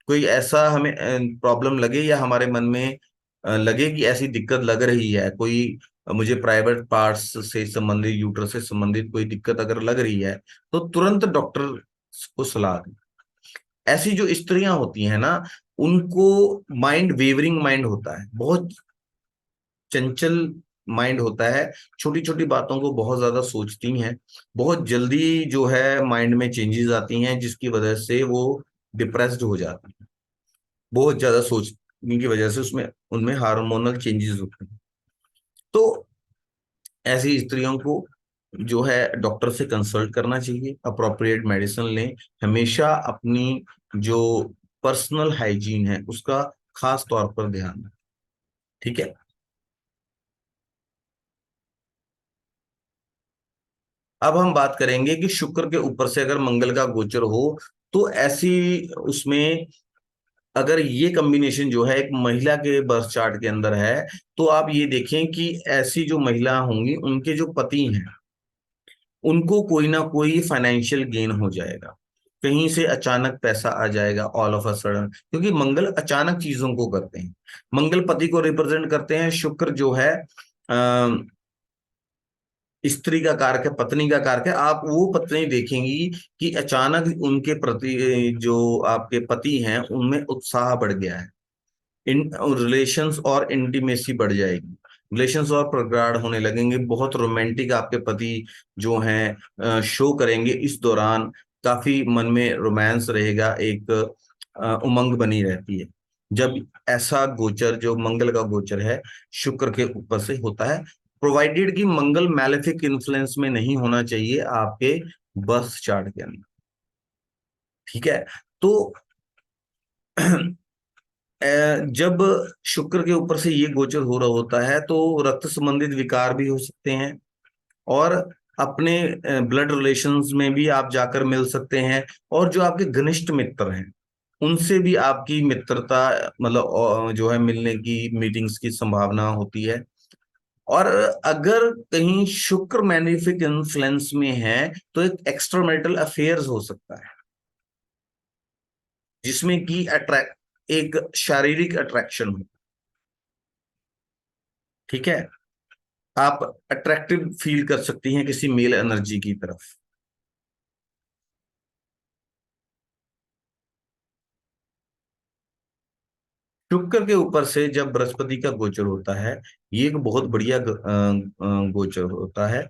कोई ऐसा हमें प्रॉब्लम लगे या हमारे मन में लगे कि ऐसी दिक्कत लग रही है, कोई मुझे प्राइवेट पार्ट्स से संबंधित, यूटर से संबंधित कोई दिक्कत अगर लग रही है, तो तुरंत डॉक्टर को सलाह दें। ऐसी जो स्त्रियां होती हैं ना, उनको माइंड वेवरिंग माइंड होता है, बहुत चंचल माइंड होता है, छोटी छोटी बातों को बहुत ज्यादा सोचती हैं, बहुत जल्दी जो है माइंड में चेंजेस आती हैं, जिसकी वजह से वो डिप्रेस्ड हो जाती हैं। बहुत ज्यादा सोचने की वजह से उसमें उनमें हार्मोनल चेंजेस होते हैं। तो ऐसी स्त्रियों को जो है डॉक्टर से कंसल्ट करना चाहिए, अप्रोप्रिएट मेडिसिन लें। हमेशा अपनी जो पर्सनल हाइजीन है उसका खास तौर पर ध्यान रखें। ठीक है। अब हम बात करेंगे कि शुक्र के ऊपर से अगर मंगल का गोचर हो, तो ऐसी उसमें अगर ये कॉम्बिनेशन जो है एक महिला के बर्थ चार्ट के अंदर है, तो आप ये देखें कि ऐसी जो महिला होंगी, उनके जो पति हैं, उनको कोई ना कोई फाइनेंशियल गेन हो जाएगा। कहीं से अचानक पैसा आ जाएगा ऑल ऑफ अ सडन, क्योंकि मंगल अचानक चीजों को करते हैं। मंगल पति को रिप्रेजेंट करते हैं, शुक्र जो है स्त्री का कारक है, पत्नी का कारक है। आप वो पत्नी देखेंगी कि अचानक उनके प्रति जो आपके पति हैं उनमें उत्साह बढ़ गया है, इन रिलेशंस और इंटीमेसी बढ़ जाएगी, रिलेशंस और प्रगाढ़ होने लगेंगे, बहुत रोमांटिक आपके पति जो हैं शो करेंगे इस दौरान। काफी मन में रोमांस रहेगा, एक उमंग बनी रहती है जब ऐसा गोचर, जो मंगल का गोचर है, शुक्र के ऊपर से होता है। प्रोवाइडेड कि मंगल मैलेफिक इन्फ्लुएंस में नहीं होना चाहिए आपके बर्थ चार्ट के अंदर। ठीक है। तो जब शुक्र के ऊपर से ये गोचर हो रहा होता है, तो रक्त संबंधित विकार भी हो सकते हैं, और अपने ब्लड रिलेशंस में भी आप जाकर मिल सकते हैं, और जो आपके घनिष्ठ मित्र हैं उनसे भी आपकी मित्रता, मतलब जो है मिलने की, मीटिंग्स की संभावना होती है। और अगर कहीं शुक्र मैग्निफिक इन्फ्लुएंस में है, तो एक एक्स्ट्रा मैरिटल अफेयर्स हो सकता है, जिसमें कि अट्रैक्ट एक शारीरिक अट्रैक्शन हो। ठीक है। आप अट्रैक्टिव फील कर सकती हैं किसी मेल एनर्जी की तरफ। शुक्र के ऊपर से जब बृहस्पति का गोचर होता है, ये एक बहुत बढ़िया गोचर होता है।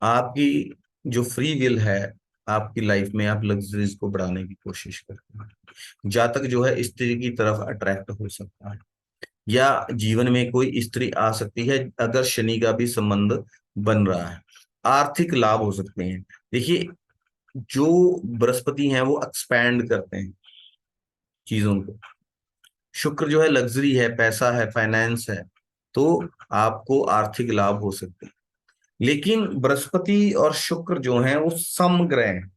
आपकी जो फ्री विल है, आपकी लाइफ में आप लग्जरीज को बढ़ाने की कोशिश करते हैं। जातक जो है स्त्री की तरफ अट्रैक्ट हो सकता है, या जीवन में कोई स्त्री आ सकती है अगर शनि का भी संबंध बन रहा है। आर्थिक लाभ हो सकते हैं। देखिए, जो बृहस्पति हैं वो एक्सपैंड करते हैं चीजों को। शुक्र जो है लग्जरी है, पैसा है, फाइनेंस है, तो आपको आर्थिक लाभ हो सकते हैं। लेकिन बृहस्पति और शुक्र जो हैं वो समग्रह हैं।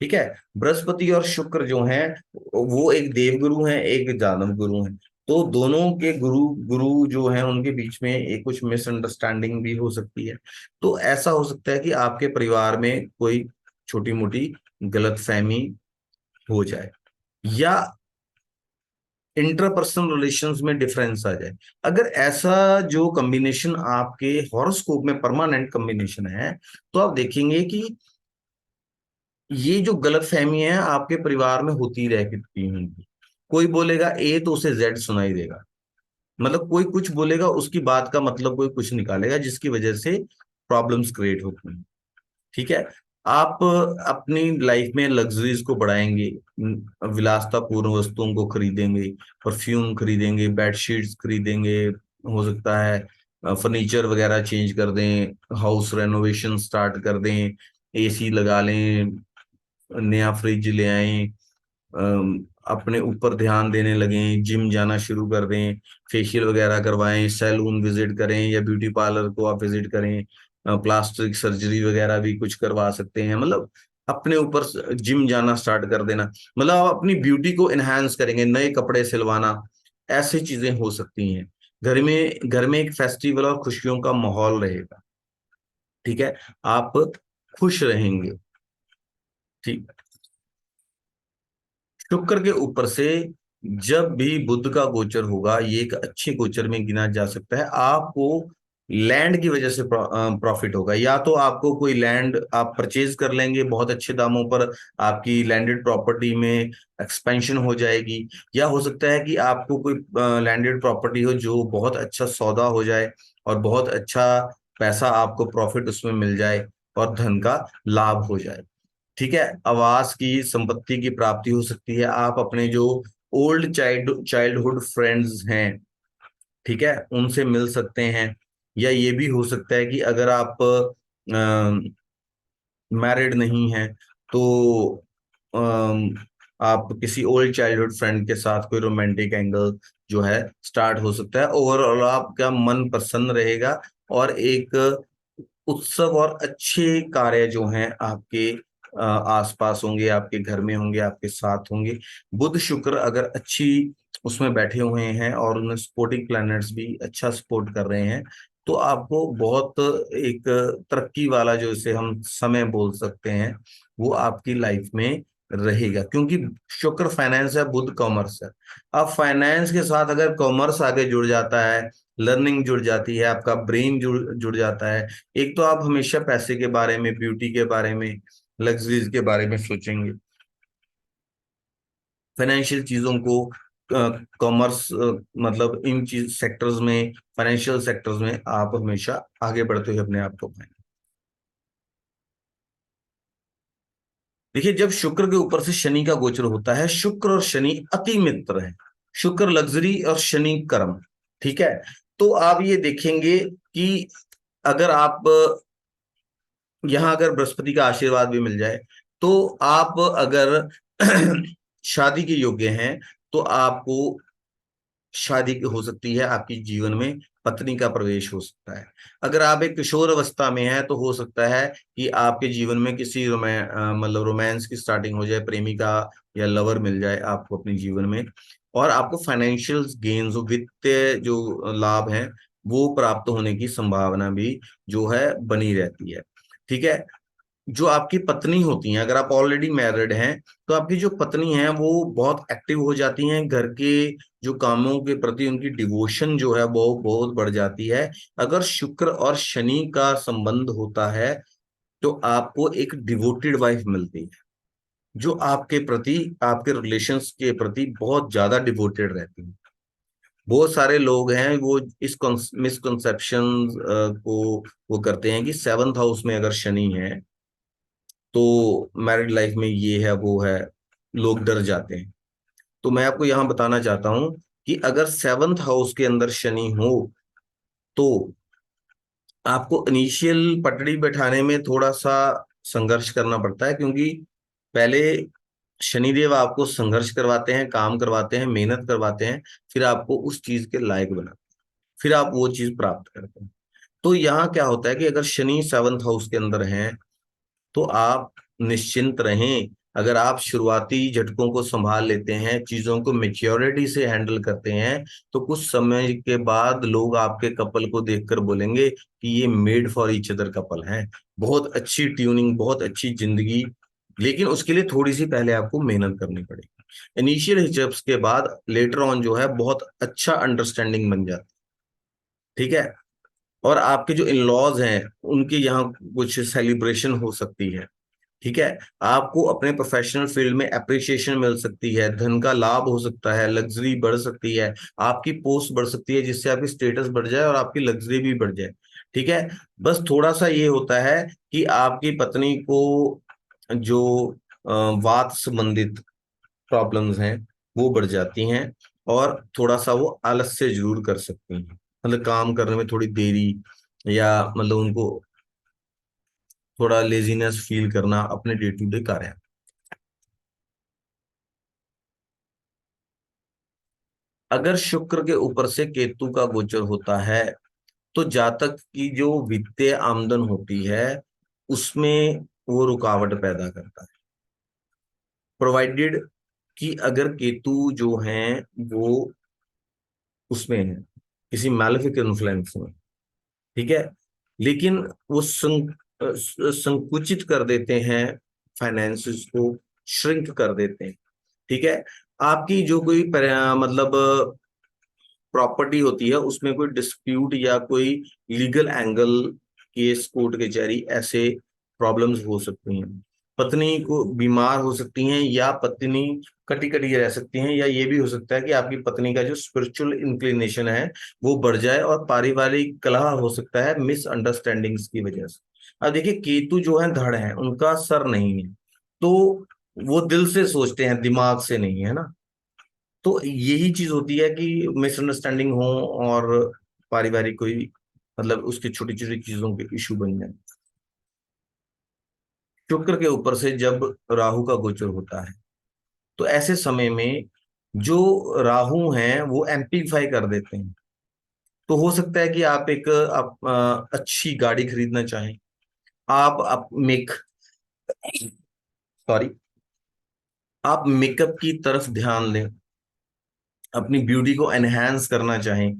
ठीक है, बृहस्पति और शुक्र जो हैं वो एक देवगुरु हैं, एक दानव गुरु हैं। तो दोनों के गुरु गुरु जो हैं उनके बीच में एक कुछ मिसअंडरस्टैंडिंग भी हो सकती है। तो ऐसा हो सकता है कि आपके परिवार में कोई छोटी मोटी गलतफहमी हो जाए, या इंटरपर्सनल रिलेशंस में डिफरेंस आ जाए। अगर ऐसा जो कॉम्बिनेशन आपके हॉरोस्कोप में परमानेंट कॉम्बिनेशन है, तो आप देखेंगे कि ये जो गलतफहमी है आपके परिवार में होती रहती होंगी। कोई बोलेगा ए तो उसे जेड सुनाई देगा, मतलब कोई कुछ बोलेगा उसकी बात का मतलब कोई कुछ निकालेगा, जिसकी वजह से प्रॉब्लम्स क्रिएट होती हैं। ठीक है, आप अपनी लाइफ में लग्जरीज को बढ़ाएंगे, विलासतापूर्ण वस्तुओं को खरीदेंगे, परफ्यूम खरीदेंगे, बेडशीट्स खरीदेंगे, हो सकता है फर्नीचर वगैरह चेंज कर दें, हाउस रेनोवेशन स्टार्ट कर दें, एसी लगा लें, नया फ्रिज ले आए, अपने ऊपर ध्यान देने लगें, जिम जाना शुरू कर दें, फेशियल वगैरह करवाएं, सैलून विजिट करें, या ब्यूटी पार्लर को आप विजिट करें, प्लास्टिक सर्जरी वगैरह भी कुछ करवा सकते हैं। मतलब अपने ऊपर जिम जाना स्टार्ट कर देना, मतलब आप अपनी ब्यूटी को एनहांस करेंगे, नए कपड़े सिलवाना, ऐसी चीजें हो सकती हैं। घर में एक फेस्टिवल और खुशियों का माहौल रहेगा। ठीक है, आप खुश रहेंगे। ठीक, शुक्र के ऊपर से जब भी बुध का गोचर होगा, ये एक अच्छे गोचर में गिना जा सकता है। आपको लैंड की वजह से प्रॉफिट होगा, या तो आपको कोई लैंड आप परचेज कर लेंगे बहुत अच्छे दामों पर, आपकी लैंडेड प्रॉपर्टी में एक्सपेंशन हो जाएगी, या हो सकता है कि आपको कोई लैंडेड प्रॉपर्टी हो जो बहुत अच्छा सौदा हो जाए और बहुत अच्छा पैसा आपको प्रॉफिट उसमें मिल जाए और धन का लाभ हो जाए। ठीक है, आवास की संपत्ति की प्राप्ति हो सकती है। आप अपने जो ओल्ड चाइल्डहुड फ्रेंड्स हैं, ठीक है, उनसे मिल सकते हैं। या ये भी हो सकता है कि अगर आप मैरिड नहीं हैं, तो अम, आप किसी ओल्ड चाइल्डहुड फ्रेंड के साथ कोई रोमांटिक एंगल जो है स्टार्ट हो सकता है। ओवरऑल आपका मन प्रसन्न रहेगा, और एक उत्सव और अच्छे कार्य जो हैं आपके आसपास होंगे, आपके घर में होंगे, आपके साथ होंगे। बुध शुक्र अगर अच्छी उसमें बैठे हुए हैं और उन्हें सपोर्टिंग प्लैनेट्स भी अच्छा सपोर्ट कर रहे हैं, तो आपको बहुत एक तरक्की वाला जो इसे हम समय बोल सकते हैं, वो आपकी लाइफ में रहेगा। क्योंकि शुक्र फाइनेंस है, बुध कॉमर्स है। अब फाइनेंस के साथ अगर कॉमर्स आगे जुड़ जाता है, लर्निंग जुड़ जाती है, आपका ब्रेन जुड़ जाता है, एक तो आप हमेशा पैसे के बारे में, ब्यूटी के बारे में, लग्जरीज के बारे में सोचेंगे। फाइनेंशियल चीजों को, कॉमर्स, मतलब इन चीज सेक्टर्स में, फाइनेंशियल सेक्टर्स में आप हमेशा आगे बढ़ते हुए अपने आप को पाएंगे। देखिए, जब शुक्र के ऊपर से शनि का गोचर होता है, शुक्र और शनि अति मित्र है। शुक्र लग्जरी और शनि कर्म। ठीक है, तो आप ये देखेंगे कि अगर आप यहाँ अगर बृहस्पति का आशीर्वाद भी मिल जाए, तो आप अगर शादी के योग्य हैं, तो आपको शादी हो सकती है, आपकी जीवन में पत्नी का प्रवेश हो सकता है। अगर आप एक किशोर अवस्था में हैं, तो हो सकता है कि आपके जीवन में किसी मतलब रोमांस की स्टार्टिंग हो जाए, प्रेमिका या लवर मिल जाए आपको अपने जीवन में, और आपको फाइनेंशियल गेन्स, वित्तीय जो लाभ हैं, वो प्राप्त होने की संभावना भी जो है बनी रहती है। ठीक है, जो आपकी पत्नी होती हैं, अगर आप ऑलरेडी मैरिड हैं, तो आपकी जो पत्नी है वो बहुत एक्टिव हो जाती हैं, घर के जो कामों के प्रति उनकी डिवोशन जो है वो बहुत बढ़ जाती है। अगर शुक्र और शनि का संबंध होता है, तो आपको एक डिवोटेड वाइफ मिलती है। जो आपके प्रति, आपके रिलेशंस के प्रति बहुत ज्यादा डिवोटेड रहती हैं। बहुत सारे लोग हैं वो इस मिसकंसेप्शन को वो करते हैं कि सेवंथ हाउस में अगर शनि है तो मैरिड लाइफ में ये है वो है, लोग डर जाते हैं। तो मैं आपको यहाँ बताना चाहता हूं कि अगर सेवंथ हाउस के अंदर शनि हो तो आपको इनिशियल पटड़ी बैठाने में थोड़ा सा संघर्ष करना पड़ता है, क्योंकि पहले शनिदेव आपको संघर्ष करवाते हैं, काम करवाते हैं, मेहनत करवाते हैं, फिर आपको उस चीज के लायक बनाते हैं, फिर आप वो चीज प्राप्त करते हैं। तो यहाँ क्या होता है कि अगर शनि सेवंथ हाउस के अंदर है तो आप निश्चिंत रहें। अगर आप शुरुआती झटकों को संभाल लेते हैं, चीजों को मेच्योरिटी से हैंडल करते हैं, तो कुछ समय के बाद लोग आपके कपल को देखकर बोलेंगे कि ये made for each other couple है। बहुत अच्छी ट्यूनिंग, बहुत अच्छी जिंदगी। लेकिन उसके लिए थोड़ी सी पहले आपको मेहनत करनी पड़ेगी। इनिशियल हिचअप्स के बाद लेटर ऑन जो है बहुत अच्छा अंडरस्टैंडिंग बन जाती है। ठीक है। और आपके जो इन लॉज हैं उनके यहाँ कुछ सेलिब्रेशन हो सकती है। ठीक है। आपको अपने प्रोफेशनल फील्ड में अप्रिसिएशन मिल सकती है, धन का लाभ हो सकता है, लग्जरी बढ़ सकती है, आपकी पोस्ट बढ़ सकती है जिससे आपकी स्टेटस बढ़ जाए और आपकी लग्जरी भी बढ़ जाए। ठीक है। बस थोड़ा सा ये होता है कि आपकी पत्नी को जो वात संबंधित प्रॉब्लम्स हैं वो बढ़ जाती हैं, और थोड़ा सा वो आलस्य जरूर कर सकती हैं, मतलब काम करने में थोड़ी देरी, या मतलब उनको थोड़ा लेजीनेस फील करना अपने डे टू डे कार्य। अगर शुक्र के ऊपर से केतु का गोचर होता है तो जातक की जो वित्तीय आमदन होती है उसमें वो रुकावट पैदा करता है, प्रोवाइडेड कि अगर केतु जो है वो उसमें है किसी मैलेफिक इन्फ्लुएंस में। ठीक है। लेकिन वो संकुचित कर देते हैं, फाइनेंसेस को श्रिंक कर देते हैं। ठीक है। आपकी जो कोई मतलब प्रॉपर्टी होती है उसमें कोई डिस्प्यूट या कोई लीगल एंगल, केस, कोर्ट कचहरी, ऐसे प्रॉब्लम्स हो सकती हैं। पत्नी को बीमार हो सकती हैं, या पत्नी कटी कटी रह सकती हैं, या ये भी हो सकता है कि आपकी पत्नी का जो स्पिरिचुअल इंक्लिनेशन है वो बढ़ जाए, और पारिवारिक कलह हो सकता है मिसअंडरस्टैंडिंग्स की वजह से। अब देखिए केतु जो है धड़ है, उनका सर नहीं है, तो वो दिल से सोचते हैं, दिमाग से नहीं, है ना। तो यही चीज होती है कि मिसअंडरस्टैंडिंग हो और पारिवारिक कोई मतलब उसकी छोटी छोटी चीजों के इशू बन जाए। शुक्र के ऊपर से जब राहु का गोचर होता है तो ऐसे समय में जो राहु हैं वो एम्पलीफाई कर देते हैं। तो हो सकता है कि अच्छी गाड़ी खरीदना चाहें, आप मेक सॉरी आप मेकअप की तरफ ध्यान दें, अपनी ब्यूटी को एनहेंस करना चाहें,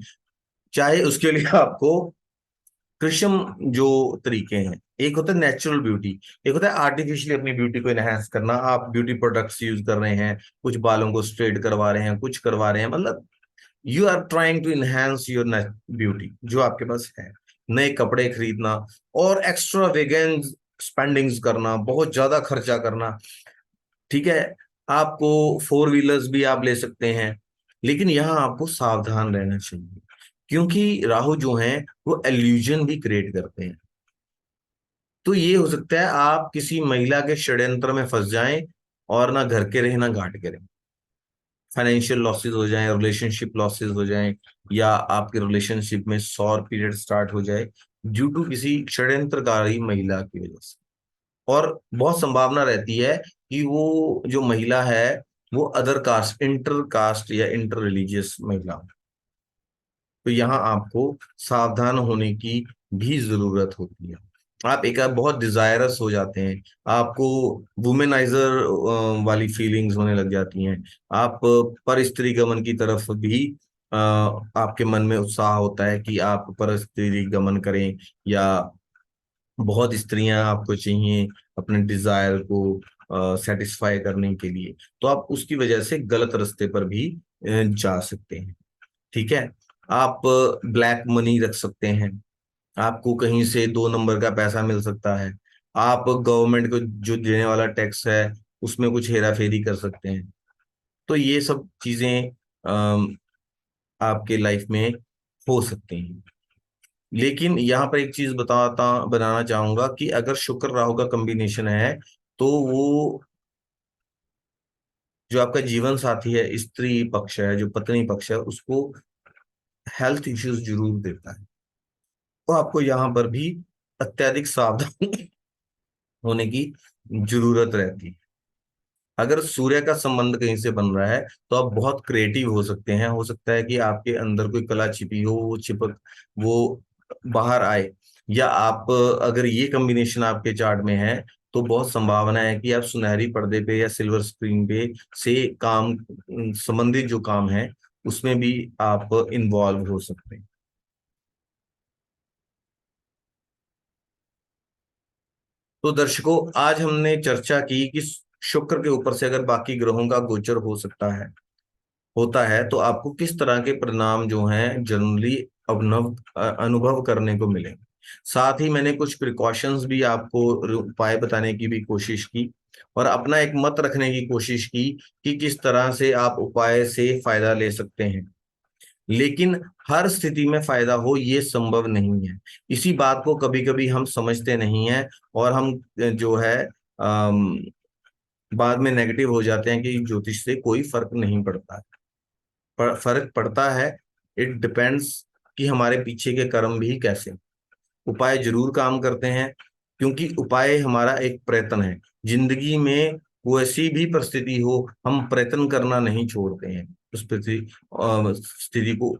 चाहे उसके लिए आपको कृत्रिम जो तरीके हैं, एक होता है नेचुरल ब्यूटी, एक होता है आर्टिफिशियली अपनी ब्यूटी को एनहांस करना। आप ब्यूटी प्रोडक्ट्स यूज कर रहे हैं, कुछ बालों को स्ट्रेट करवा रहे हैं, कुछ करवा रहे हैं, मतलब you are trying to enhance your beauty जो आपके पास है। नए कपड़े खरीदना और एक्स्ट्रा वेगन स्पेंडिंग्स करना, बहुत ज्यादा खर्चा करना। ठीक है। आपको फोर व्हीलर्स भी आप ले सकते हैं, लेकिन यहाँ आपको सावधान रहना चाहिए, क्योंकि राहु जो है वो एल्यूजन भी क्रिएट करते हैं। तो ये हो सकता है आप किसी महिला के षड्यंत्र में फंस जाएं और ना घर के रहे ना घाट के रहे, फाइनेंशियल लॉसेस हो जाएं, रिलेशनशिप लॉसेस हो जाएं, या आपके रिलेशनशिप में सौर पीरियड स्टार्ट हो जाए ड्यू टू किसी षड्यंत्रकारी महिला की वजह से। और बहुत संभावना रहती है कि वो जो महिला है वो अदर कास्ट, इंटर कास्ट या इंटर रिलीजियस महिला हो। तो यहाँ आपको सावधान होने की भी जरूरत होती है। आप एक बहुत डिजायरस हो जाते हैं, आपको वुमेनाइजर वाली फीलिंग्स होने लग जाती हैं, आप पर स्त्री गमन की तरफ भी आपके मन में उत्साह होता है कि आप पर स्त्री गमन करें, या बहुत स्त्रियां आपको चाहिए अपने डिजायर को सेटिस्फाई करने के लिए, तो आप उसकी वजह से गलत रास्ते पर भी जा सकते हैं। ठीक है। आप ब्लैक मनी रख सकते हैं, आपको कहीं से 2 नंबर का पैसा मिल सकता है, आप गवर्नमेंट को जो देने वाला टैक्स है उसमें कुछ हेरा फेरी कर सकते हैं। तो ये सब चीजें आपके लाइफ में हो सकती हैं। लेकिन यहाँ पर एक चीज बनाना चाहूंगा कि अगर शुक्र राहु का कॉम्बिनेशन है तो वो जो आपका जीवन साथी है, स्त्री पक्ष है, जो पत्नी पक्ष है, उसको हेल्थ इश्यूज जरूर देता है। तो आपको यहाँ पर भी अत्यधिक सावधान होने की जरूरत रहती है। अगर सूर्य का संबंध कहीं से बन रहा है तो आप बहुत क्रिएटिव हो सकते हैं। हो सकता है कि आपके अंदर कोई कला छिपी हो, वो बाहर आए। या आप, अगर ये कॉम्बिनेशन आपके चार्ट में है तो बहुत संभावना है कि आप सुनहरी पर्दे पे या सिल्वर स्क्रीन पे से काम संबंधित जो काम है उसमें भी आप इन्वॉल्व हो सकते हैं। तो दर्शकों, आज हमने चर्चा की कि शुक्र के ऊपर से अगर बाकी ग्रहों का गोचर होता है तो आपको किस तरह के परिणाम जो हैं जनरली अनुभव करने को मिलेंगे। साथ ही मैंने कुछ प्रिकॉशंस भी आपको, उपाय बताने की भी कोशिश की, और अपना एक मत रखने की कोशिश की कि किस तरह से आप उपाय से फायदा ले सकते हैं। लेकिन हर स्थिति में फायदा हो ये संभव नहीं है। इसी बात को कभी कभी हम समझते नहीं है, और हम जो है बाद में नेगेटिव हो जाते हैं कि ज्योतिष से कोई फर्क नहीं पड़ता है। फर्क पड़ता है। इट डिपेंड्स कि हमारे पीछे के कर्म भी कैसे। उपाय जरूर काम करते हैं, क्योंकि उपाय हमारा एक प्रयत्न है। जिंदगी में वैसी भी परिस्थिति हो, हम प्रयत्न करना नहीं छोड़ते हैं उस स्थिति को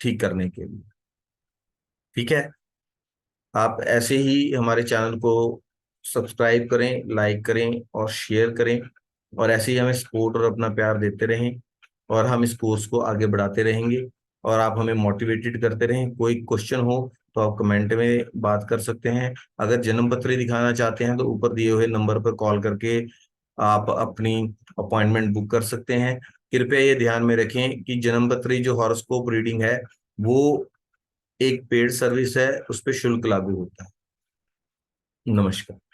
ठीक करने के लिए। ठीक है। आप ऐसे ही हमारे चैनल को सब्सक्राइब करें, लाइक करें और शेयर करें, और ऐसे ही हमें सपोर्ट और अपना प्यार देते रहें, और हम इस कोर्स को आगे बढ़ाते रहेंगे। और आप हमें मोटिवेटेड करते रहें। कोई क्वेश्चन हो तो आप कमेंट में बात कर सकते हैं। अगर जन्म पत्री दिखाना चाहते हैं तो ऊपर दिए हुए नंबर पर कॉल करके आप अपनी अपॉइंटमेंट बुक कर सकते हैं। कृपया ये ध्यान में रखें कि जन्म पत्री जो हॉरोस्कोप रीडिंग है वो एक पेड सर्विस है, उस पर शुल्क लागू होता है। नमस्कार।